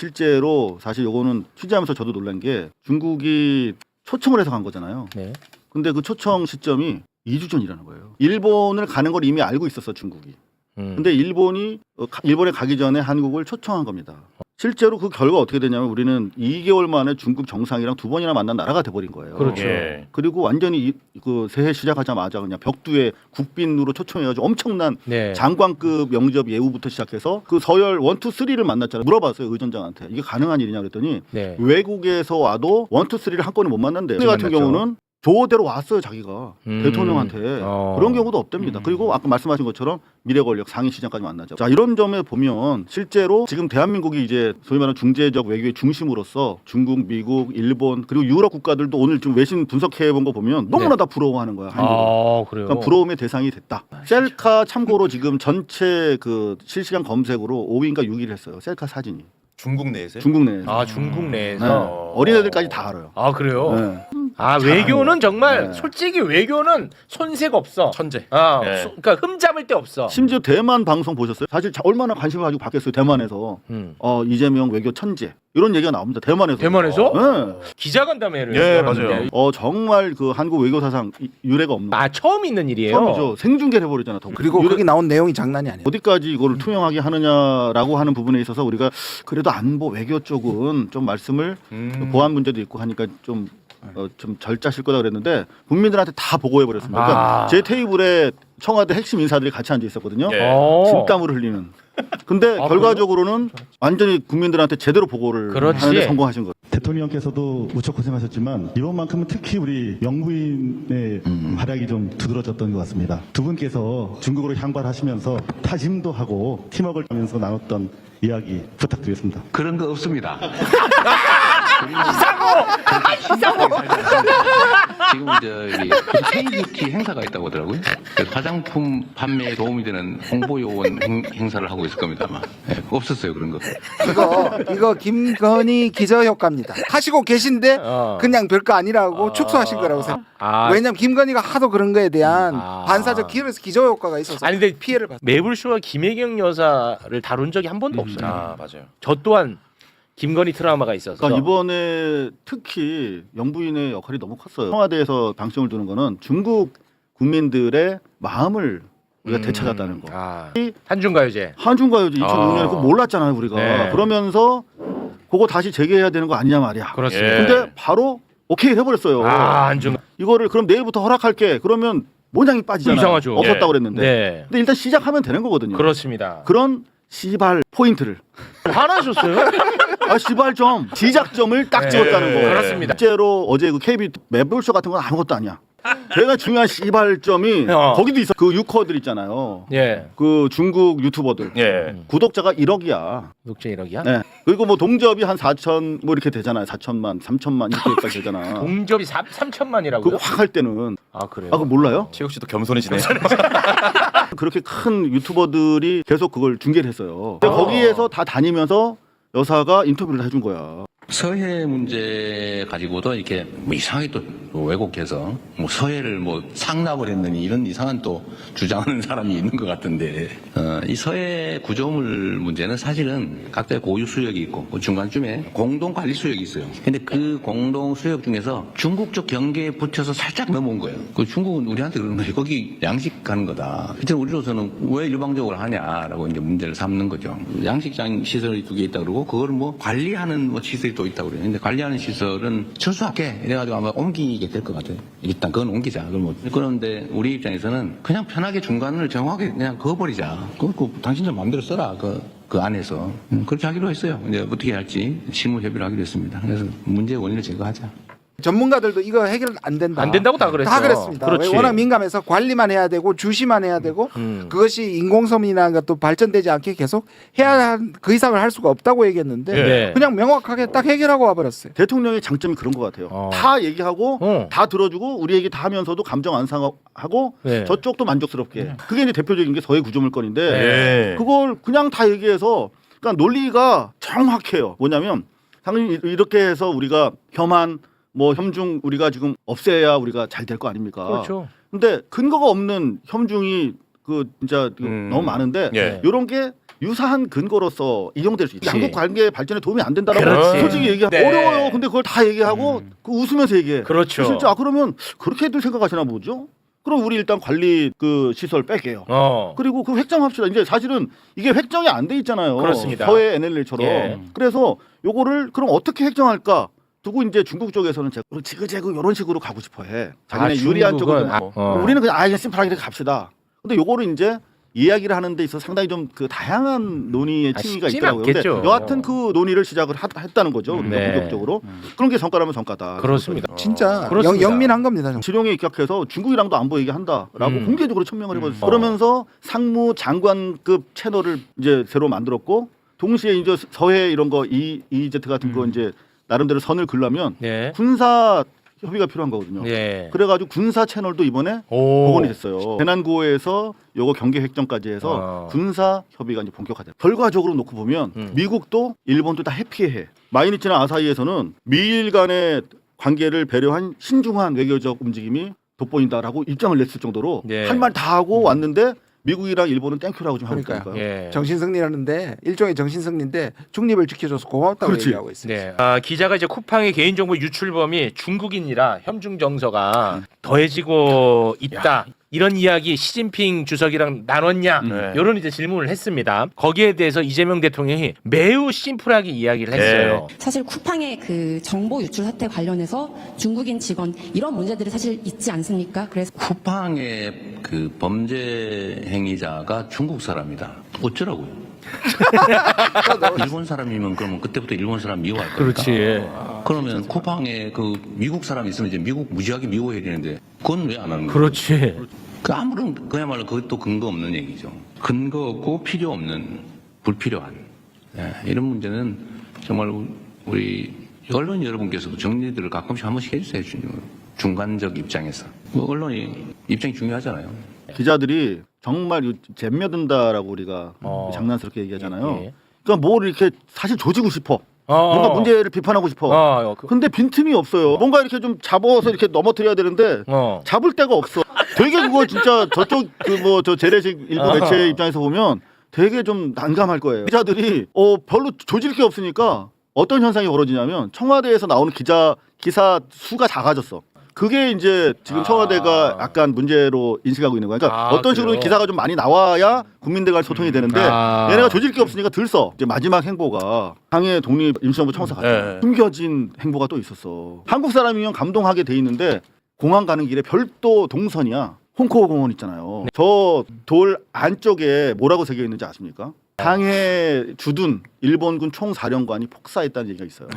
실제로 사실 요거는 취재하면서 저도 놀란 게 중국이 초청을 해서 간 거잖아요. 네. 근데 그 초청 시점이 2주 전이라는 거예요. 일본을 가는 걸 이미 알고 있었어 중국이. 근데 일본에 가기 전에 한국을 초청한 겁니다. 실제로 그 결과 어떻게 되냐면 우리는 2개월 만에 중국 정상이랑 2번이나 만난 나라가 돼버린 거예요. 그렇죠. 예. 그리고 완전히 그 새해 시작하자마자 그냥 벽두에 국빈으로 초청해가지고 엄청난 네. 장관급 영접 예우부터 시작해서 그 서열 1, 2, 3를 만났잖아요. 물어봤어요 의전장한테 이게 가능한 일이냐 그랬더니 네. 외국에서 와도 1, 2, 3를 한꺼번에 못 만난대요. 그 같은 만났죠. 경우는 조대로 왔어요 자기가 대통령한테 그런 경우도 없답니다. 그리고 아까 말씀하신 것처럼 미래 권력 상위 시장까지 만나죠. 자 이런 점에 보면 실제로 지금 대한민국이 이제 소위 말하는 중재적 외교의 중심으로서 중국, 미국, 일본 그리고 유럽 국가들도 오늘 좀 외신 분석해 본 거 보면 너무나 다 부러워하는 거야. 한국을. 그래요. 그러니까 부러움의 대상이 됐다. 셀카 참고로 지금 전체 그 실시간 검색으로 5위인가 6위를 했어요. 셀카 사진이 중국 내에서 중국 내에서. 중국 네. 내에서. 어린애들까지 다 알아요. 그래요. 네. 외교는 정말 네. 솔직히 외교는 손색 없어. 천재. 네. 그러니까 흠 잡을 데 없어. 심지어 대만 방송 보셨어요? 사실 얼마나 관심을 가지고 봤겠어요. 대만에서 이재명 외교 천재 이런 얘기가 나옵니다. 대만에서. 대만에서? 네. 기자간담회를. 예, 열었는데. 맞아요. 정말 그 한국 외교 사상 유례가 없는. 처음 있는 일이에요. 처음이죠. 생중계를 해버리잖아. 그리고 거기 나온 내용이 장난이 아니에요. 어디까지 이거를 투명하게 하느냐라고 하는 부분에 있어서 우리가 그래도 안보 외교 쪽은 좀 말씀을 보안 문제도 있고 하니까 좀 절짜실 거다 그랬는데 국민들한테 다 보고해 버렸습니다. 그러니까 제 테이블에 청와대 핵심 인사들이 같이 앉아 있었거든요. 예. 진땀을 흘리는. 근데 결과적으로는 완전히 국민들한테 제대로 보고를 그렇지. 하는데 성공하신 거예요. 대통령께서도 무척 고생하셨지만 이번만큼은 특히 우리 영부인의 활약이 좀 두드러졌던 것 같습니다. 두 분께서 중국으로 향발하시면서 타짐도 하고 팀워크를 하면서 나눴던 이야기 부탁드리겠습니다. 그런 거 없습니다. 지금 저기 K뷰티 행사가 있다고 하더라고요. 그래서 화장품 판매에 도움이 되는 홍보 요원 행사를 하고 있을 겁니다 아마. 없었어요 그런 거. 이거 김건희 기저 효과입니다. 하시고 계신데 그냥 별거 아니라고 축소하신 거라고 생각. 왜냐면 김건희가 하도 그런 거에 대한 반사적 기저 효과가 있어서 아니 근데 피해를 봤어요. 매불쇼와 김혜경 여사를 다룬 적이 한 번도 없어요. 맞아요. 저 또한 김건희 트라우마가 있어서. 그러니까 이번에 특히 영부인의 역할이 너무 컸어요. 청와대에서 방점을 두는 거는 중국 국민들의 마음을 우리가 되찾았다는 거. 한중가요제. 한중가요제 2006년에 그거 몰랐잖아요 우리가. 네. 그러면서 그거 다시 재개해야 되는 거 아니냐 말이야. 그렇습니다. 근데 바로 오케이 해버렸어요. 한중. 이거를 그럼 내일부터 허락할게. 그러면 모양이 빠지잖아요. 이상하죠. 없었다고 예. 그랬는데. 네. 근데 일단 시작하면 되는 거거든요. 그렇습니다. 그런 시발 포인트를 화나셨어요? 시발점 지작점을 딱 네. 찍었다는 거예요. 그렇습니다. 실제로 어제 그 KB 매불쇼 같은 건 아무것도 아니야. 제가 중요한 시발점이 거기도 있어. 그 유커들 있잖아요. 예. 그 중국 유튜버들. 예. 구독자가 1억이야. 녹제 1억이야? 네. 그리고 뭐 동접이 한 4천 뭐 이렇게 되잖아요. 4천만, 3천만 이렇게까지 되잖아. 동접이 3천만이라고요? 그거 확 할 때는 그래요? 그거 몰라요? 최욱 씨도 겸손해지네요. 그렇게 큰 유튜버들이 계속 그걸 중계를 했어요. 근데 거기에서 다 다니면서 여사가 인터뷰를 해준 거야. 서해 문제 가지고도 이렇게 뭐 이상하게 또 왜곡해서 뭐 서해를 뭐 상납을 했느니 이런 이상한 또 주장하는 사람이 있는 것 같은데 이 서해 구조물 문제는 사실은 각자의 고유 수역이 있고 그 중간쯤에 공동 관리 수역이 있어요. 근데 그 공동 수역 중에서 중국 쪽 경계에 붙여서 살짝 넘어온 거예요. 그 중국은 우리한테 그러는 거예요. 거기 양식하는 거다. 하여튼 우리로서는 왜 일방적으로 하냐라고 이제 문제를 삼는 거죠. 양식장 시설이 2개 있다 그러고 그거를 뭐 관리하는 뭐 시설이 또 있다고 그래요. 근데 관리하는 시설은 철수할게 이래가지고 아마 옮기게 될 것 같아요. 일단 그건 옮기자. 그런데 우리 입장에서는 그냥 편하게 중간을 정확하게 그냥 그어버리자. 그 당신들 마음대로 써라. 그 안에서 그렇게 하기로 했어요. 이제 어떻게 할지 실무 협의를 하기로 했습니다. 그래서 문제의 원인을 제거하자. 전문가들도 이거 해결 안 된다. 안 된다고 다 그랬어요. 다 그랬습니다. 그렇지. 워낙 민감해서 관리만 해야 되고 주시만 해야 되고 그것이 인공섬이나 것도 발전되지 않게 계속 해야 그 이상을 할 수가 없다고 얘기했는데 네. 그냥 명확하게 딱 해결하고 와버렸어요. 대통령의 장점이 그런 것 같아요. 다 얘기하고 다 들어주고 우리 얘기 다 하면서도 감정 안 상하고 네. 저쪽도 만족스럽게. 그게 이제 대표적인 게 서해 구조물건인데 예. 그걸 그냥 다 얘기해서 그러니까 논리가 정확해요. 뭐냐면 당연히 이렇게 해서 우리가 혐한 뭐 혐중 우리가 지금 없애야 우리가 잘 될 거 아닙니까? 그렇죠. 근데 근거가 없는 혐중이 그 진짜 너무 많은데 예. 이런 게 유사한 근거로서 이용될 수 있다. 그치. 양국 관계 발전에 도움이 안 된다라고 그렇지. 솔직히 얘기하면 네. 어려워요. 근데 그걸 다 얘기하고 그 웃으면서 얘기해. 그렇죠. 실제 그러면 그렇게들 생각하시나 보죠. 그럼 우리 일단 관리 그 시설 뺄게요. 그리고 그 획정합시다. 이제 사실은 이게 획정이 안 돼 있잖아요. 그렇습니다. 서해 NLL처럼. 예. 그래서 요거를 그럼 어떻게 획정할까? 두고 이제 중국 쪽에서는 지그재그 이런 식으로 가고 싶어해. 자기네 유리한 쪽으로. 우리는 그냥 심플하게 이렇게 갑시다. 근데 요거를 이제 이야기를 하는 데 있어서 상당히 좀 그 다양한 논의의 층위가 쉽진 있더라고요. 근데 않겠죠. 여하튼 그 논의를 시작을 했다는 거죠. 우리가 네. 본격적으로. 그런 게 성과라면 성과다. 그렇습니다. 진짜 그렇습니다. 영민한 겁니다. 정말. 지룡에 입각해서 중국이랑도 안보 얘기한다라고 공개적으로 천명을 해버렸어요. 어. 그러면서 상무 장관급 채널을 이제 새로 만들었고 동시에 이제 서해 이런 거 EEZ 같은 거 이제 나름대로 선을 그려면 네. 군사 협의가 필요한 거거든요. 네. 그래가지고 군사 채널도 이번에 오. 복원이 됐어요. 대난구호에서 요거 경계 획정까지 해서 군사 협의가 이제 본격화돼요. 결과적으로 놓고 보면 미국도 일본도 다 해피해. 마이니치나 아사히에서는 미일 간의 관계를 배려한 신중한 외교적 움직임이 돋보인다라고 입장을 냈을 정도로 네. 할 말 다 하고 왔는데 미국이랑 일본은 땡큐라고 좀 하고 그러니까요. 있다니까요. 예. 정신승리라는데 일종의 정신승리인데 중립을 지켜줘서 고맙다고 그렇지. 얘기하고 있어요. 네. 기자가 이제 쿠팡의 개인정보 유출범이 중국인이라 혐중 정서가 더해지고 있다. 이런 이야기 시진핑 주석이랑 나눴냐? 네. 이런 이제 질문을 했습니다. 거기에 대해서 이재명 대통령이 매우 심플하게 이야기를 했어요. 사실 쿠팡의 그 정보 유출 사태 관련해서 중국인 직원 이런 문제들이 사실 있지 않습니까? 그래서 쿠팡의 그 범죄 행위자가 중국 사람이다. 어쩌라고요? 일본 사람이면 그러면 그때부터 일본 사람 미워할 거니까. 그렇지. 그러면 쿠팡에 그 미국 사람이 있으면 이제 무지하게 미워해야 되는데 그건 왜 안 하는 거예요? 그렇지. 그 아무런 그야말로 그것도 근거 없는 얘기죠. 근거 없고 필요 없는 불필요한 이런 문제는 정말 우리 언론 여러분께서도 정리들을 가끔씩 한 번씩 해주세요. 중간적 입장에서 언론이 입장이 중요하잖아요. 기자들이 정말 잼며든다라고 우리가 장난스럽게 얘기하잖아요. 예. 그러니까 뭘 이렇게 사실 조지고 싶어. 뭔가 문제를 비판하고 싶어. 근데 빈틈이 없어요. 뭔가 이렇게 좀 잡아서 이렇게 넘어뜨려야 되는데 잡을 데가 없어. 되게 그거 진짜 저쪽 저 재래식 일부 매체 입장에서 보면 되게 좀 난감할 거예요. 기자들이 별로 조질 게 없으니까 어떤 현상이 벌어지냐면 청와대에서 나오는 기사 수가 작아졌어. 그게 이제 지금 청와대가 약간 문제로 인식하고 있는 거야. 그러니까 어떤 식으로 그래요? 기사가 좀 많이 나와야 국민들 간 소통이 되는데 얘네가 조질 게 없으니까 들 써. 이제 마지막 행보가 당의 독립 임시정부 청사 갔잖아. 숨겨진 행보가 또 있었어. 한국 사람이면 감동하게 돼 있는데 공항 가는 길에 별도 동선이야. 홍콩 공원 있잖아요. 저 돌 안쪽에 뭐라고 새겨 있는지 아십니까? 당해 주둔 일본군 총사령관이 폭사했다는 얘기가 있어요.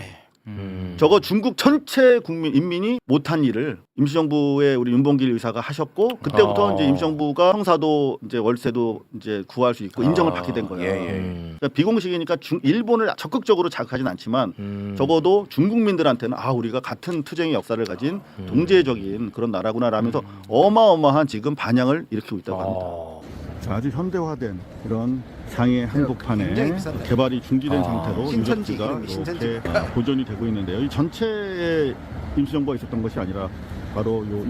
저거 중국 전체 인민이 못한 일을 임시정부의 우리 윤봉길 의사가 하셨고 그때부터 이제 임시정부가 형사도 이제 월세도 이제 구할 수 있고 인정을 받게 된 거예요. 그러니까 비공식이니까 일본을 적극적으로 자극하진 않지만 적어도 중국민들한테는 우리가 같은 투쟁의 역사를 가진 동제적인 그런 나라구나라면서 어마어마한 지금 반향을 일으키고 있다고 합니다. 아주 현대화된 이런 상해 한복판에 개발이 중지된 상태로 유적지가 이렇게 보존이 되고 있는데요. 이 전체의 임시정부가 있었던 것이 아니라 바로 요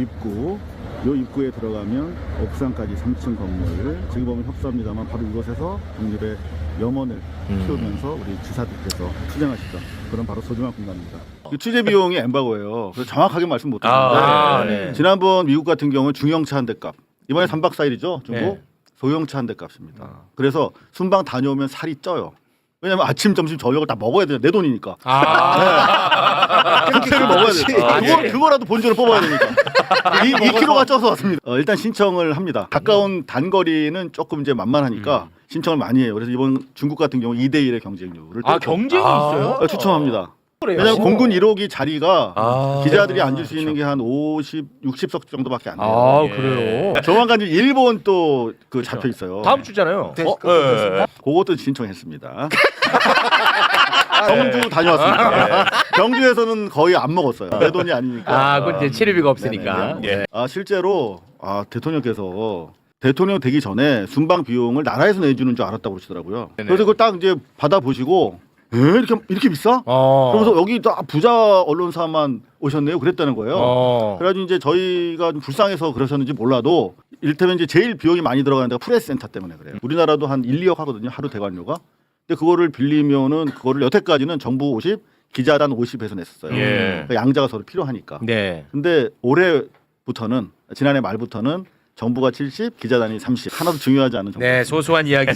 입구에 들어가면 옥상까지 3층 건물, 지금 보면 협소합니다만 바로 이곳에서 독립의 염원을 키우면서 우리 지사들께서 투쟁하시던 그런 바로 소중한 공간입니다. 취재 비용이 엠바고예요. 그래서 정확하게 말씀 못 드렸는데 지난번 미국 같은 경우는 중형차 한 대 값. 이번에 3박 4일이죠. 중국. 소형차 한 대 값입니다. 그래서 순방 다녀오면 살이 쪄요. 왜냐면 아침, 점심, 저녁을 다 먹어야 돼요. 내 돈이니까. 호텔을 먹어야 돼요. 그거라도 본전을 뽑아야 되니까. 2kg가 쪄서 왔습니다. 일단 신청을 합니다. 가까운 단거리는 조금 이제 만만하니까 신청을 많이 해요. 그래서 이번 중국 같은 경우 2대1의 경쟁률을 경쟁이 있어요? 추첨합니다. 왜냐하면 공군 1호기 자리가 기자들이 앉을 수 있는 게 한 60석 정도밖에 안 돼요. 그래요? 조만간 일본 또 잡혀 있어요. 다음 주잖아요. 그것도 신청했습니다. 경주 다녀왔습니다. 경주에서는 거의 안 먹었어요. 내 돈이 아니니까. 그건 이제 치료비가 없으니까. 실제로 대통령께서 대통령 되기 전에 순방 비용을 나라에서 내주는 줄 알았다고 그러시더라고요. 그래서 그걸 딱 이제 받아보시고 이렇게 비싸? 그러면서 여기 다 부자 언론사만 오셨네요. 그랬다는 거예요. 그래가지고 이제 저희가 좀 불쌍해서 그러셨는지 몰라도 이를테면 이제 제일 비용이 많이 들어가는 데가 프레스센터 때문에 그래요. 우리나라도 한 1, 2억 하거든요. 하루 대관료가. 근데 그거를 빌리면은 그거를 여태까지는 정부 50, 기자단 50에서 냈었어요. 그러니까 양자가 서로 필요하니까. 네. 근데 올해부터는 지난해 말부터는 정부가 70, 기자단이 30. 하나도 중요하지 않은 정부. 네, 소소한 이야기.